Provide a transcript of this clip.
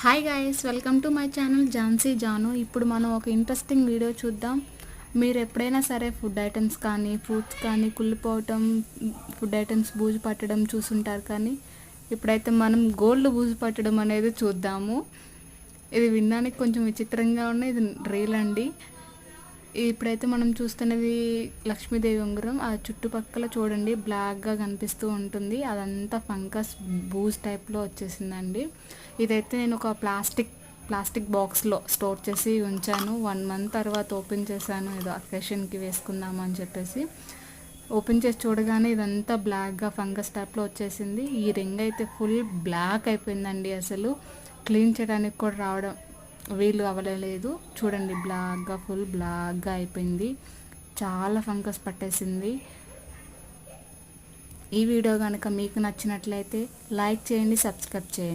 Hi guys, welcome to my channel Jhansi Janu. ఇప్పుడు మనం ఒక ఇంట్రెస్టింగ్ వీడియో చూద్దాం. మీరు ఎప్పుడైనా సరే ఫుడ్ ఐటమ్స్ కానీ ఫ్రూట్స్ కానీ కుళ్ళిపోవటం, ఫుడ్ ఐటమ్స్ బూజు పట్టడం చూసుంటారు. కానీ ఇప్పుడైతే మనం గోల్డ్ బూజు పట్టడం అనేది చూద్దాము. ఇది వినడానికి కొంచెం విచిత్రంగా ఉన్న ఇది రియల్ అండి. ఇప్పుడైతే మనం చూస్తున్నది లక్ష్మీదేవి ఉంగరం. ఆ చుట్టుపక్కల చూడండి బ్లాక్గా కనిపిస్తూ ఉంటుంది. అదంతా ఫంగస్ బూజ్ టైప్లో వచ్చేసిందండి. ఇదైతే నేను ఒక ప్లాస్టిక్ బాక్స్లో స్టోర్ చేసి ఉంచాను. 1 మంత్ తర్వాత ఓపెన్ చేశాను. ఏదో అకేషన్కి వేసుకుందాము అని చెప్పేసి ఓపెన్ చేసి చూడగానే ఇదంతా బ్లాక్గా ఫంగస్ టైప్లో వచ్చేసింది. ఈ రింగ్ అయితే ఫుల్ బ్లాక్ అయిపోయిందండి. అసలు క్లీన్ చేయడానికి కూడా రావడం వీలు అవ్వలేదు. చూడండి ఫుల్ బ్లాక్గా అయిపోయింది. చాలా ఫంగస్ పట్టేసింది. ఈ వీడియో కనుక మీకు నచ్చినట్లయితే లైక్ చేయండి, సబ్స్క్రైబ్ చేయండి.